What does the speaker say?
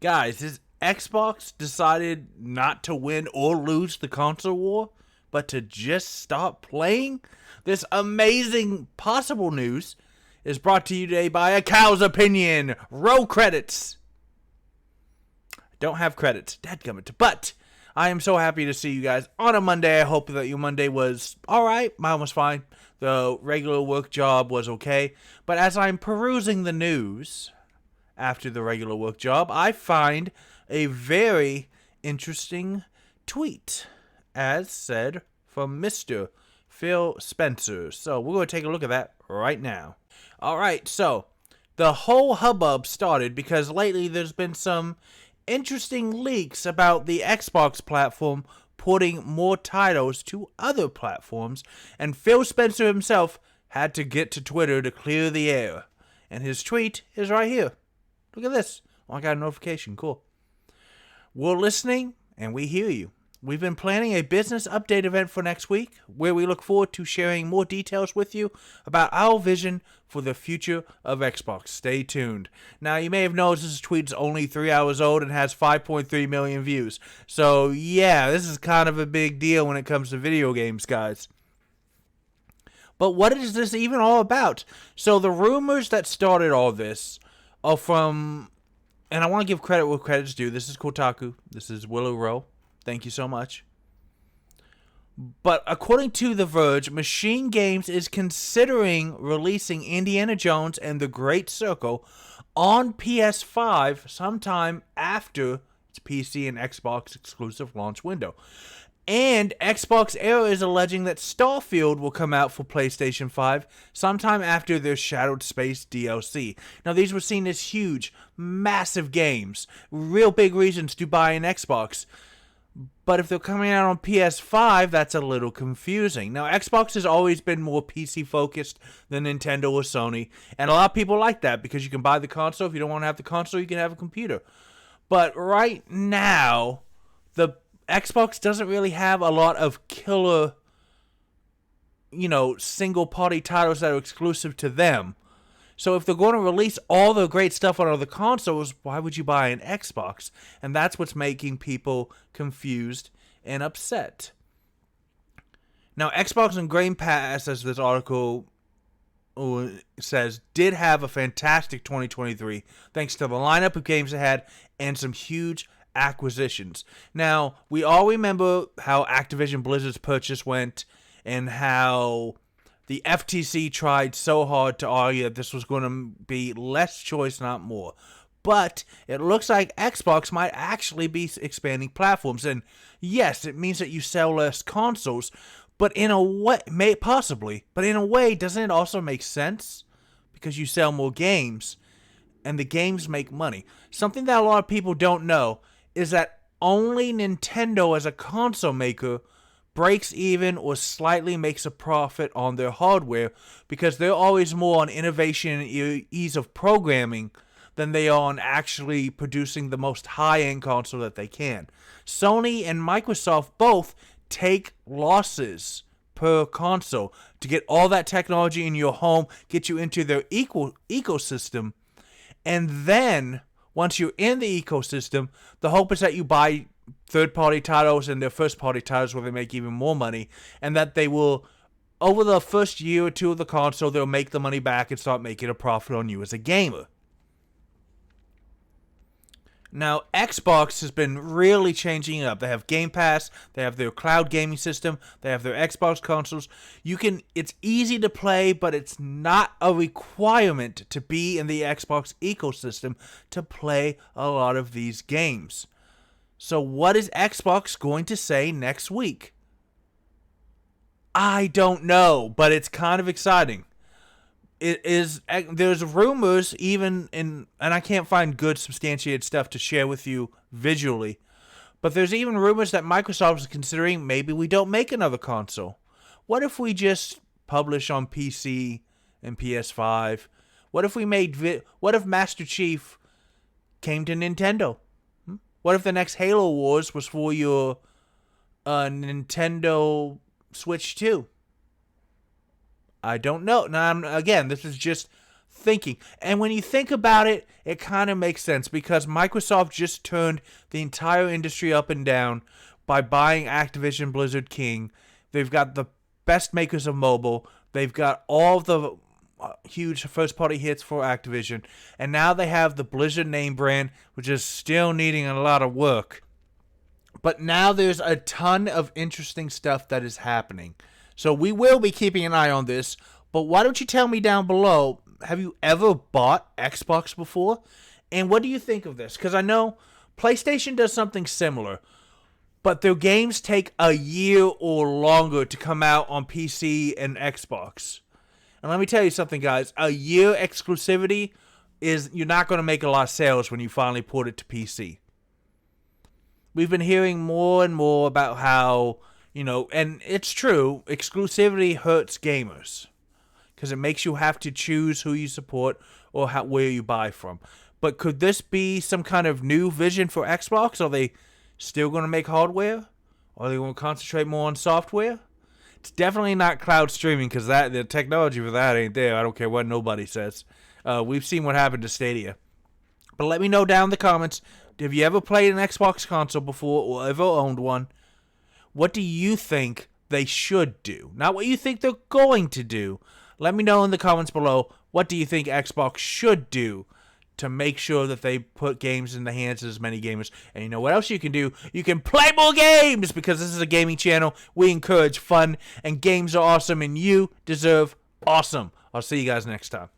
Guys, has Xbox decided not to win or lose the console war, but to just stop playing? This amazing possible news is brought to you today by A Cow's Opinion. Roll credits. Don't have credits. Dadgummit. But I am so happy to see you guys on a Monday. I hope that your Monday was alright. Mine was fine. The regular work job was okay. But as I'm perusing the news after the regular work job, I find a very interesting tweet, as said from Mr. Phil Spencer. So we're going to take a look at that right now. Alright, so the whole hubbub started because lately there's been some interesting leaks about the Xbox platform porting more titles to other platforms, and Phil Spencer himself had to get to Twitter to clear the air. And his tweet is right here. Look at this. Oh, I got a notification. Cool. We're listening, and we hear you. We've been planning a business update event for next week, where we look forward to sharing more details with you about our vision for the future of Xbox. Stay tuned. Now, you may have noticed this tweet's only 3 hours old and has 5.3 million views. So, yeah, this is kind of a big deal when it comes to video games, guys. But what is this even all about? So, the rumors that started all this are from, and I want to give credit where credit's due. This is Kotaku. This is Willow Row. Thank you so much. But according to The Verge, Machine Games is considering releasing Indiana Jones and the Great Circle on PS5 sometime after its PC and Xbox exclusive launch window. And Xbox Era is alleging that Starfield will come out for PlayStation 5 sometime after their Shadowed Space DLC. Now, these were seen as huge, massive games. Real big reasons to buy an Xbox. But if they're coming out on PS5, that's a little confusing. Now, Xbox has always been more PC-focused than Nintendo or Sony. And a lot of people like that because you can buy the console. If you don't want to have the console, you can have a computer. But right now, the Xbox doesn't really have a lot of killer, single-party titles that are exclusive to them. So if they're going to release all the great stuff on other consoles, why would you buy an Xbox? And that's what's making people confused and upset. Now, Xbox and Game Pass, as this article says, did have a fantastic 2023, thanks to the lineup of games it had and some huge acquisitions. Now, we all remember how Activision Blizzard's purchase went and how the FTC tried so hard to argue that this was going to be less choice, not more. But it looks like Xbox might actually be expanding platforms. And yes, it means that you sell less consoles, but in a way, but in a way, doesn't it also make sense? Because you sell more games, and the games make money. Something that a lot of people don't know is that only Nintendo as a console maker breaks even or slightly makes a profit on their hardware because they're always more on innovation and ease of programming than they are on actually producing the most high-end console that they can. Sony and Microsoft both take losses per console to get all that technology in your home, get you into their ecosystem, and then once you're in the ecosystem, the hope is that you buy third-party titles and their first-party titles where they make even more money, and that they will, over the first year or two of the console, they'll make the money back and start making a profit on you as a gamer. Now, Xbox has been really changing it up. They have Game Pass, they have their cloud gaming system, they have their Xbox consoles. It's easy to play, but it's not a requirement to be in the Xbox ecosystem to play a lot of these games. So what is Xbox going to say next week? I don't know, but it's kind of exciting. There's rumors and I can't find good substantiated stuff to share with you visually, but there's even rumors that Microsoft is considering maybe we don't make another console. What if we just publish on PC and PS5? What if Master Chief came to Nintendo? What if the next Halo Wars was for your Nintendo Switch 2? I don't know. Now, again, this is just thinking. And when you think about it, it kind of makes sense because Microsoft just turned the entire industry up and down by buying Activision Blizzard King. They've got the best makers of mobile. They've got all the huge first-party hits for Activision. And now they have the Blizzard name brand, which is still needing a lot of work. But now there's a ton of interesting stuff that is happening. So we will be keeping an eye on this. But why don't you tell me down below, have you ever bought Xbox before? And what do you think of this? Because I know PlayStation does something similar, but their games take a year or longer to come out on PC and Xbox. And let me tell you something, guys. A year exclusivity is, you're not going to make a lot of sales when you finally port it to PC. We've been hearing more and more about how, and it's true, exclusivity hurts gamers. Because it makes you have to choose who you support or where you buy from. But could this be some kind of new vision for Xbox? Are they still going to make hardware? Are they going to concentrate more on software? It's definitely not cloud streaming because the technology for that ain't there. I don't care what nobody says. We've seen what happened to Stadia. But let me know down in the comments, have you ever played an Xbox console before or ever owned one? What do you think they should do? Not what you think they're going to do. Let me know in the comments below, what do you think Xbox should do to make sure that they put games in the hands of as many gamers? And you know what else you can do? You can play more games, because this is a gaming channel. We encourage fun, and games are awesome, and you deserve awesome. I'll see you guys next time.